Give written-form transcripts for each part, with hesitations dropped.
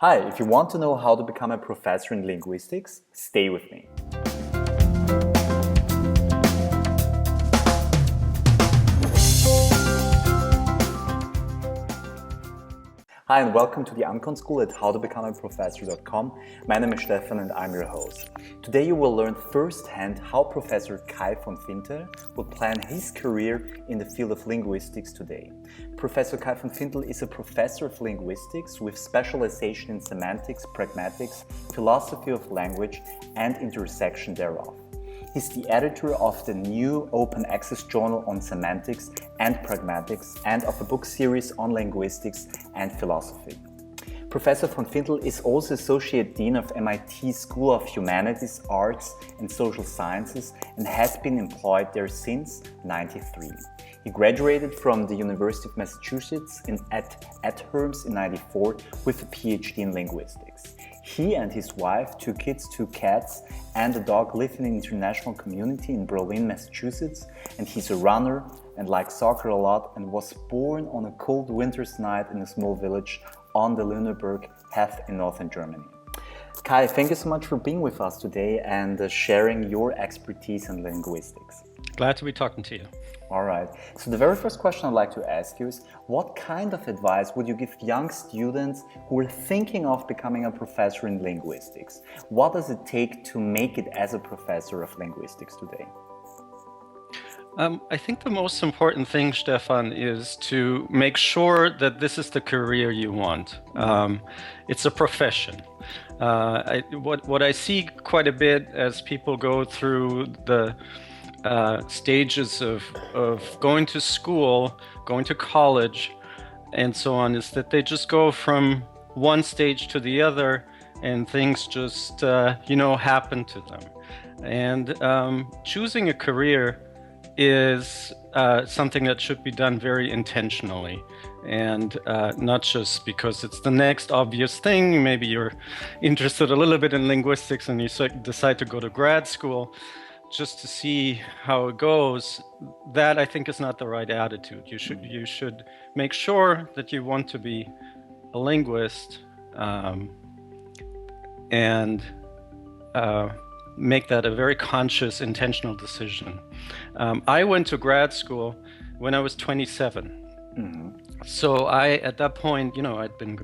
Hi, if you want to know how to become a professor in linguistics, stay with me. Hi and welcome to the Uncon School at howtobecomeaprofessor.com. My name is Stefan and I'm your host. Today you will learn firsthand how Professor Kai von Fintel would plan his career in the field of linguistics today. Professor Kai von Fintel is a professor of linguistics with specialization in semantics, pragmatics, philosophy of language, and intersection thereof. He's the editor of the new open access journal on semantics and pragmatics and of a book series on linguistics and philosophy. Professor von Fintel is also Associate Dean of MIT School of Humanities, Arts and Social Sciences and has been employed there since 1993. He graduated from the University of Massachusetts at Herms in 1994 with a PhD in linguistics. He and his wife, 2 kids, 2 cats, and a dog live in an international community in Berlin, Massachusetts, and he's a runner and likes soccer a lot and was born on a cold winter's night in a small village on the Lüneburg Heath in northern Germany. Kai, thank you so much for being with us today and sharing your expertise in linguistics. Glad to be talking to you. All right. So the very first question I'd like to ask you is, what kind of advice would you give young students who are thinking of becoming a professor in linguistics? What does it take to make it as a professor of linguistics today? I think the most important thing, Stefan, is to make sure that this is the career you want. It's a profession. What I see quite a bit as people go through the stages of going to school, going to college, and so on, is that they just go from one stage to the other and things just, happen to them. And choosing a career is something that should be done very intentionally and not just because it's the next obvious thing. Maybe you're interested a little bit in linguistics and you decide to go to grad school just to see how it goes. That, I think, is not the right attitude. You should make sure that you want to be a linguist and make that a very conscious, intentional decision. I went to grad school when I was 27. Mm-hmm. So at that point, I'd been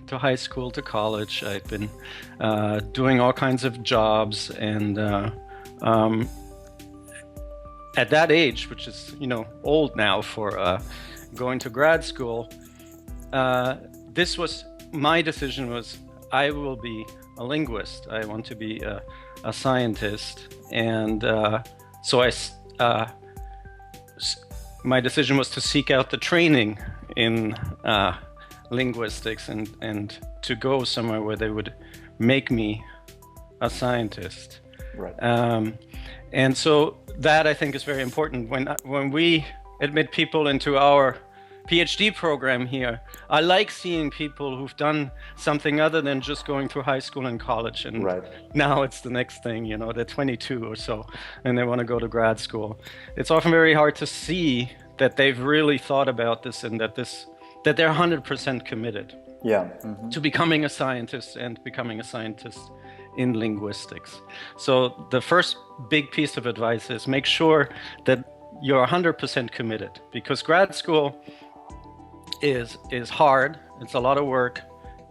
to high school, to college. I'd been doing all kinds of jobs, and at that age, which is old now for going to grad school, my decision was, I will be a linguist. I want to be a scientist, and so my decision was to seek out the training in linguistics and to go somewhere where they would make me a scientist. Right. And so that, I think, is very important. When we admit people into our PhD program here, I like seeing people who've done something other than just going through high school and college. And right. Now it's the next thing, they're 22 or so, and they want to go to grad school. It's often very hard to see that they've really thought about this and that they're 100% committed to becoming a scientist and becoming a scientist in linguistics. So the first big piece of advice is make sure that you're 100% committed, because grad school is hard, it's a lot of work,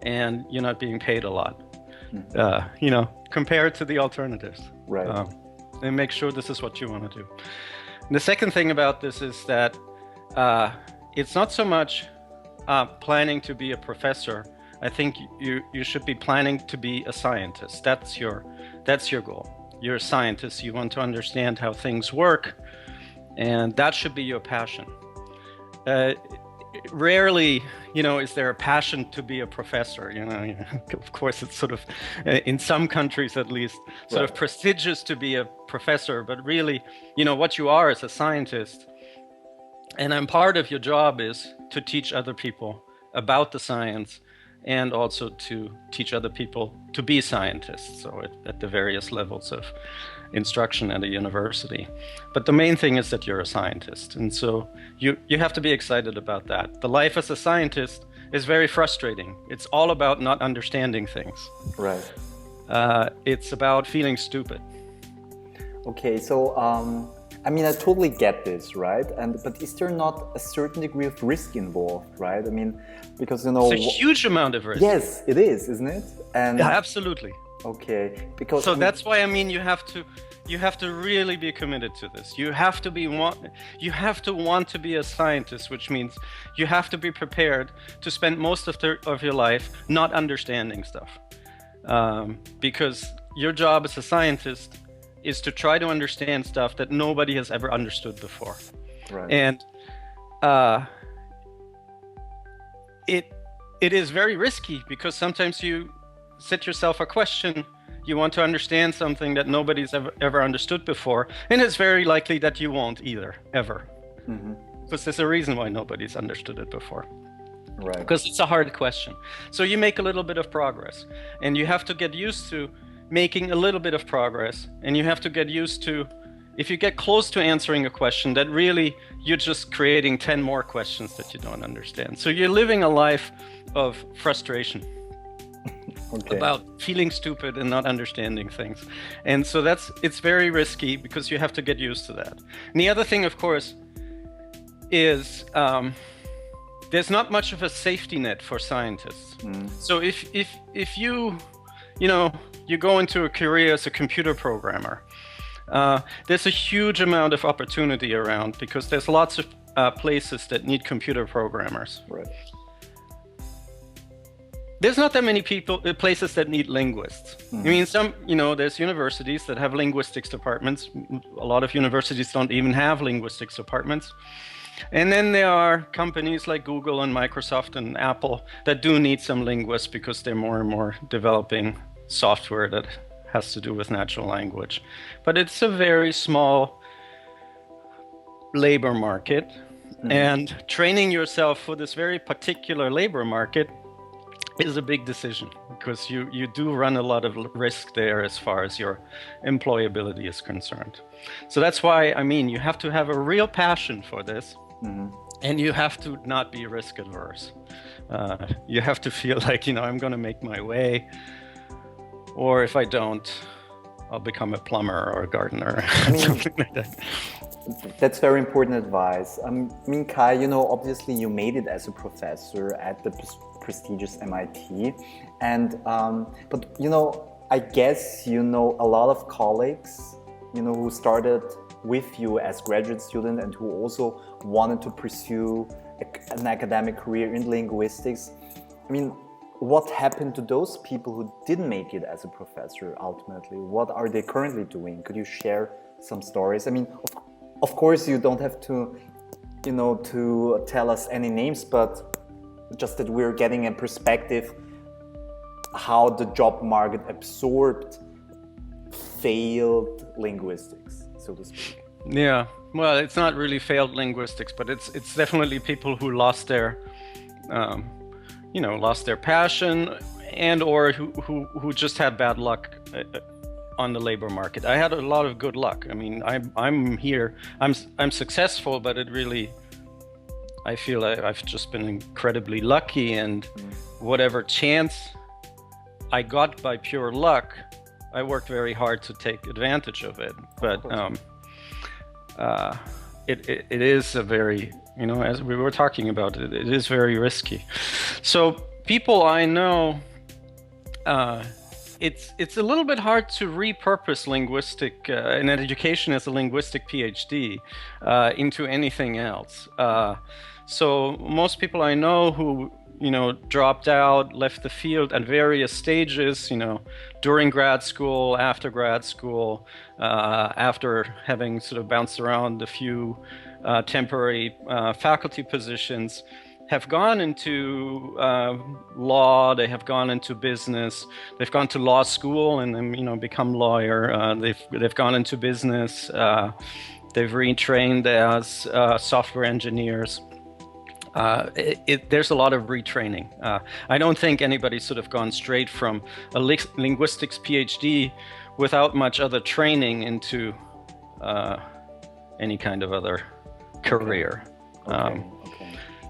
and you're not being paid a lot, compared to the alternatives. Right. And make sure this is what you want to do. And the second thing about this is that it's not so much planning to be a professor. I think you should be planning to be a scientist. That's your goal. You're a scientist. You want to understand how things work, and that should be your passion. Rarely, is there a passion to be a professor? Of course, it's sort of, in some countries at least, sort of prestigious to be a professor. But really, what you are is a scientist. And part of your job is to teach other people about the science and also to teach other people to be scientists, so at the various levels of instruction at a university. But the main thing is that you're a scientist, and so you have to be excited about that. The life as a scientist is very frustrating. It's all about not understanding things. Right. It's about feeling stupid. Okay, so I mean, I totally get this, right? But is there not a certain degree of risk involved, right? I mean, because it's a huge amount of risk. Yes, it is, isn't it? And yeah, absolutely. Okay, because so that's why I mean you have to really be committed to this. You have to want to be a scientist, which means you have to be prepared to spend most of your life not understanding stuff, because your job as a scientist is to try to understand stuff that nobody has ever understood before. Right. And it is very risky, because sometimes you set yourself a question, you want to understand something that nobody's ever understood before, and it's very likely that you won't either, ever. Mm-hmm. Because there's a reason why nobody's understood it before. Right. Because it's a hard question. So you make a little bit of progress, and you have to get used to making a little bit of progress, and you have to get used to, if you get close to answering a question, that really you're just creating 10 more questions that you don't understand. So you're living a life of frustration. Okay. About feeling stupid and not understanding things. And so it's very risky, because you have to get used to that. And the other thing, of course, is there's not much of a safety net for scientists. Mm. So if you go into a career as a computer programmer, there's a huge amount of opportunity around, because there's lots of places that need computer programmers. Right. There's not that many places that need linguists. Mm-hmm. I mean, there's universities that have linguistics departments. A lot of universities don't even have linguistics departments. And then there are companies like Google and Microsoft and Apple that do need some linguists, because they're more and more developing software that has to do with natural language. But it's a very small labor market. Mm-hmm. And training yourself for this very particular labor market is a big decision, because you do run a lot of risk there as far as your employability is concerned. So that's why, I mean, you have to have a real passion for this. Mm-hmm. And you have to not be risk adverse. You have to feel like, I'm going to make my way, or if I don't, I'll become a plumber or a gardener. I mean, something like that. That's very important advice. I mean, Kai, obviously you made it as a professor at the prestigious MIT, and but I guess a lot of colleagues who started with you as graduate student and who also wanted to pursue an academic career in linguistics. I mean, what happened to those people who didn't make it as a professor ultimately? What are they currently doing? Could you share some stories? I mean, of course you don't have to to tell us any names, but just that we're getting a perspective how the job market absorbed failed linguistics, so to speak. Yeah, well, it's not really failed linguistics, but it's definitely people who lost their lost their passion, and or who just had bad luck on the labor market. I had a lot of good luck. I mean, I'm here, I'm successful, but it really, I feel I've just been incredibly lucky, and whatever chance I got by pure luck, I worked very hard to take advantage of it. But it is a very, as we were talking about, it is very risky. So people I know, it's a little bit hard to repurpose an education as a linguistic PhD into anything else. So most people I know who dropped out, left the field at various stages, during grad school, after grad school, after having sort of bounced around a few temporary faculty positions, have gone into law, they have gone into business, they've gone to law school and then become lawyer, they've gone into business, they've retrained as software engineers. There's a lot of retraining. I don't think anybody's sort of gone straight from a linguistics PhD without much other training into any kind of other career. Okay.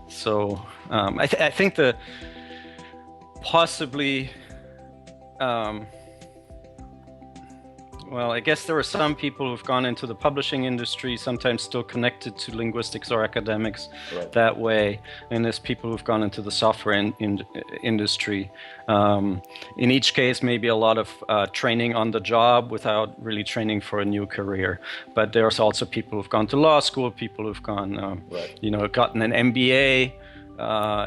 So I think the possibly, well, I guess there are some people who've gone into the publishing industry, sometimes still connected to linguistics or academics that way. And there's people who've gone into the software industry. In each case, maybe a lot of training on the job without really training for a new career. But there's also people who've gone to law school, people who've gone, gotten an MBA,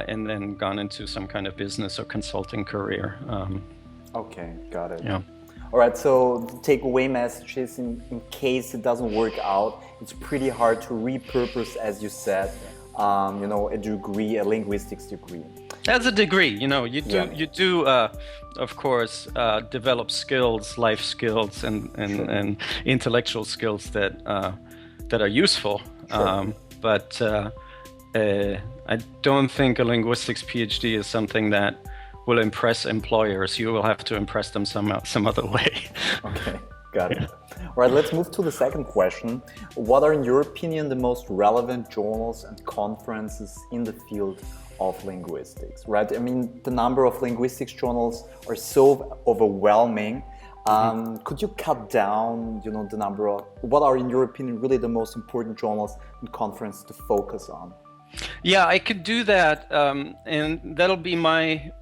and then gone into some kind of business or consulting career. Okay, got it. Yeah. All right, so the takeaway message is in case it doesn't work out, it's pretty hard to repurpose, as you said, a degree, a linguistics degree. As a degree, you do, of course, develop skills, life skills, and intellectual skills that are useful. Sure. But I don't think a linguistics PhD is something that will impress employers. You will have to impress them some other way. Okay, got it. All right, let's move to the second question. What are, in your opinion, the most relevant journals and conferences in the field of linguistics, right? I mean, the number of linguistics journals are so overwhelming. Could you cut down, the number of, what are, in your opinion, really the most important journals and conferences to focus on? Yeah, I could do that, and that'll be my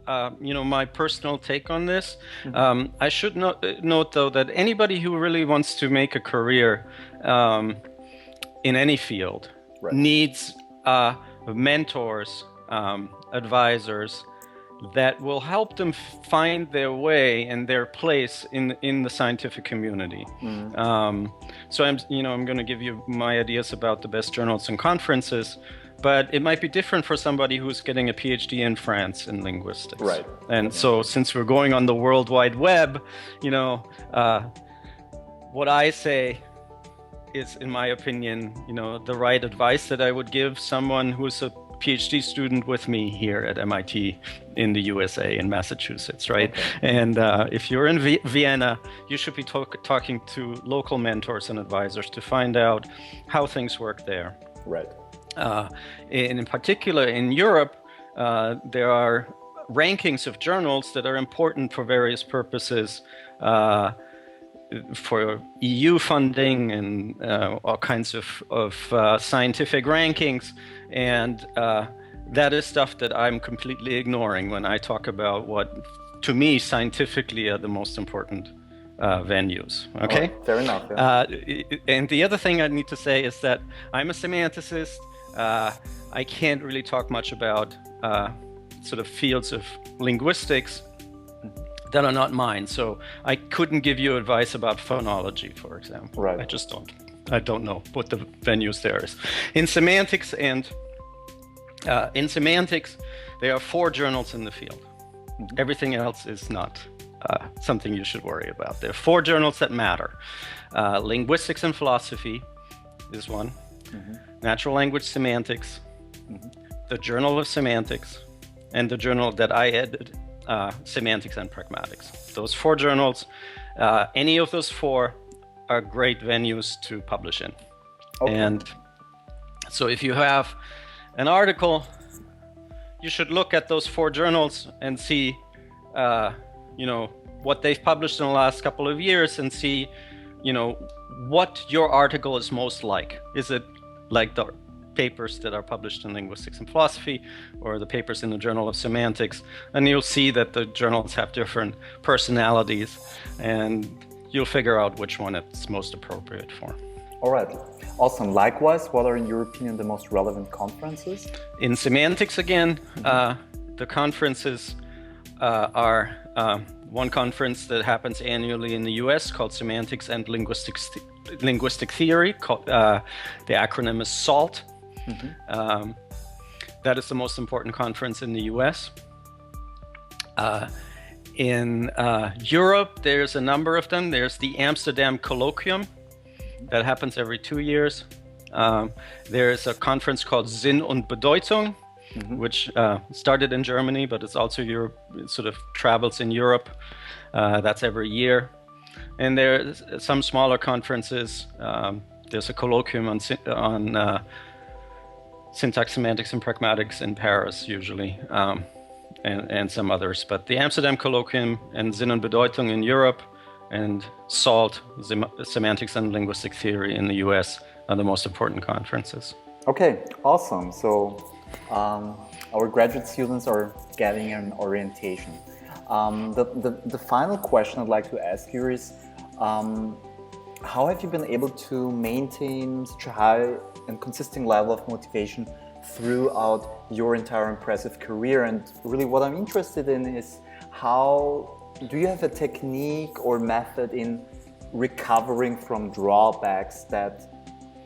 my personal take on this. I should note, though, that anybody who really wants to make a career in any field needs mentors, advisors that will help them find their way and their place in the scientific community. So I'm going to give you my ideas about the best journals and conferences. But it might be different for somebody who's getting a PhD in France in linguistics. Right. And so since we're going on the World Wide Web, what I say is, in my opinion, the right advice that I would give someone who's a PhD student with me here at MIT in the USA, in Massachusetts, right? Okay. And if you're in Vienna, you should be talking to local mentors and advisors to find out how things work there. Right. In particular, in Europe, there are rankings of journals that are important for various purposes, for EU funding and all kinds of scientific rankings. And that is stuff that I'm completely ignoring when I talk about what, to me, scientifically are the most important venues. Okay? Oh, fair enough. Yeah. And the other thing I need to say is that I'm a semanticist. I can't really talk much about sort of fields of linguistics that are not mine. So I couldn't give you advice about phonology, for example. Right. I just don't. I don't know what the venues there is. In semantics there are 4 journals in the field. Everything else is not something you should worry about. There are 4 journals that matter. Linguistics and philosophy is one. Natural language semantics, the Journal of Semantics, and the journal that I edit, Semantics and Pragmatics. Those 4 journals, any of those 4 are great venues to publish in. Okay. And so if you have an article, you should look at those 4 journals and see, what they've published in the last couple of years, and see, what your article is most like. Is it like the papers that are published in Linguistics and Philosophy, or the papers in the Journal of Semantics? And you'll see that the journals have different personalities, and you'll figure out which one it's most appropriate for. All right. Awesome. Likewise, what are, in your opinion, the most relevant conferences? In semantics, again, the conferences are one conference that happens annually in the US called Semantics and Linguistic Theory. The acronym is SALT. That is the most important conference in the US. In Europe, there's a number of them. There's the Amsterdam Colloquium that happens every 2 years. There's a conference called Sinn und Bedeutung, which started in Germany, but it's also Europe. It sort of travels in Europe. That's every year. And there's some smaller conferences. There's a colloquium on syntax, semantics, and pragmatics in Paris usually, and some others. But the Amsterdam Colloquium and Sinn und Bedeutung in Europe, and SALT, Semantics and Linguistic Theory in the US, are the most important conferences. Okay, awesome. So our graduate students are getting an orientation. The final question I'd like to ask you is, how have you been able to maintain such a high and consistent level of motivation throughout your entire impressive career? And really what I'm interested in is, how do you have a technique or method in recovering from drawbacks that,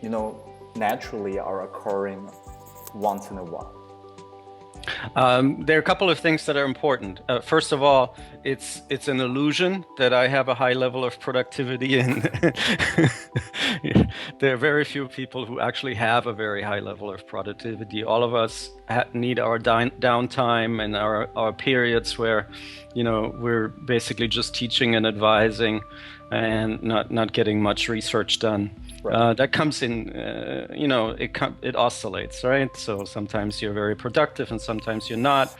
you know, naturally are occurring once in a while? There are a couple of things that are important. First of all, it's an illusion that I have a high level of productivity, and there are very few people who actually have a very high level of productivity. All of us need our downtime and our periods where, you know, we're basically just teaching and advising and not getting much research done. Right. That comes in, you know, it oscillates, right? So sometimes you're very productive and sometimes you're not.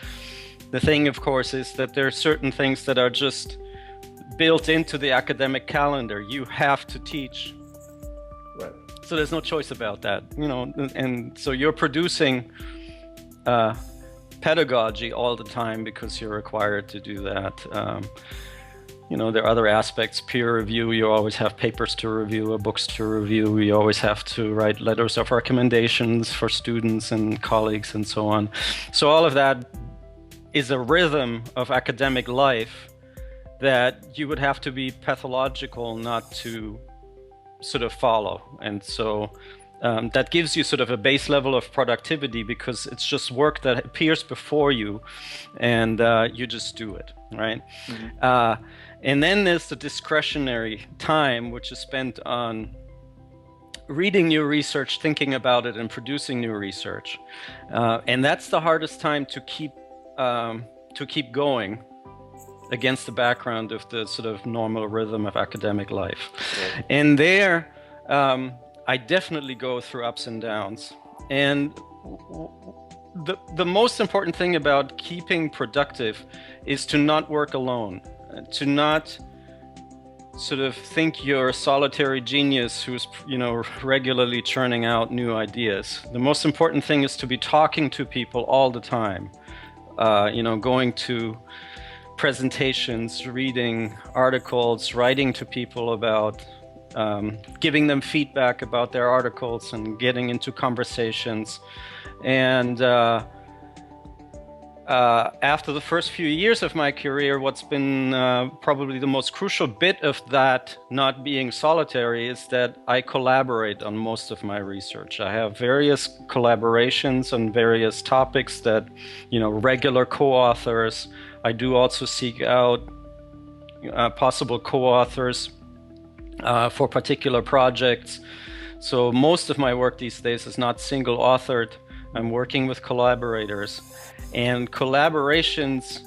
The thing, of course, is that there are certain things that are just built into the academic calendar. You have to teach. Right. So there's no choice about that, you know, and so you're producing pedagogy all the time because you're required to do that. You know, there are other aspects, peer review, you always have papers to review or books to review. You always have to write letters of recommendations for students and colleagues and so on. So all of that is a rhythm of academic life that you would have to be pathological not to sort of follow. And so that gives you sort of a base level of productivity because it's just work that appears before you and you just do it, right? Mm-hmm. And then there's the discretionary time, which is spent on reading new research, thinking about it, and producing new research. And that's the hardest time to keep going against the background of the sort of normal rhythm of academic life. Right. And there, I definitely go through ups and downs. And the most important thing about keeping productive is to not work alone. To not sort of think you're a solitary genius who's, you know, regularly churning out new ideas. The most important thing is to be talking to people all the time, you know, going to presentations, reading articles, writing to people about, giving them feedback about their articles and getting into conversations. And after the first few years of my career, what's been probably the most crucial bit of that not being solitary is that I collaborate on most of my research. I have various collaborations on various topics that, you know, regular co-authors. I do also seek out possible co-authors for particular projects. So most of my work these days is not single authored. I'm working with collaborators. And collaborations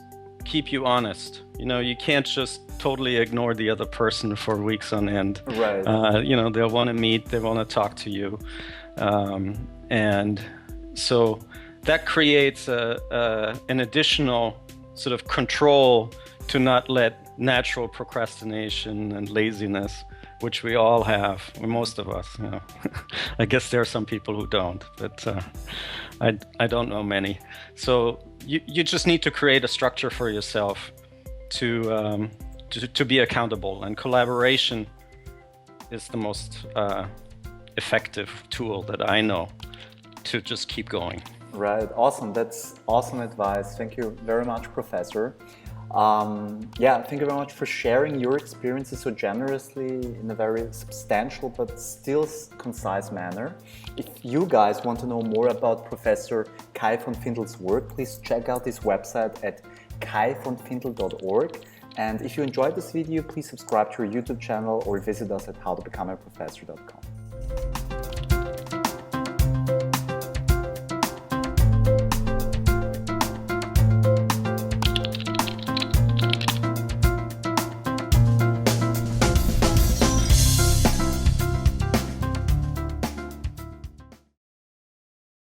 keep you honest. You know, you can't just totally ignore the other person for weeks on end. Right. You know, they'll want to meet, they want to talk to you. And so that creates an additional sort of control to not let natural procrastination and laziness, which we all have, or most of us, you know. I guess there are some people who don't, but I don't know many. So you just need to create a structure for yourself to be accountable, and collaboration is the most effective tool that I know to just keep going. Right, awesome. That's awesome advice. Thank you very much, Professor. Yeah, thank you very much for sharing your experiences so generously in a very substantial but still concise manner. If you guys want to know more about Professor Kai von Fintel's work, please check out his website at kaivonfintel.org. And if you enjoyed this video, please subscribe to our YouTube channel or visit us at howtobecomeaprofessor.com.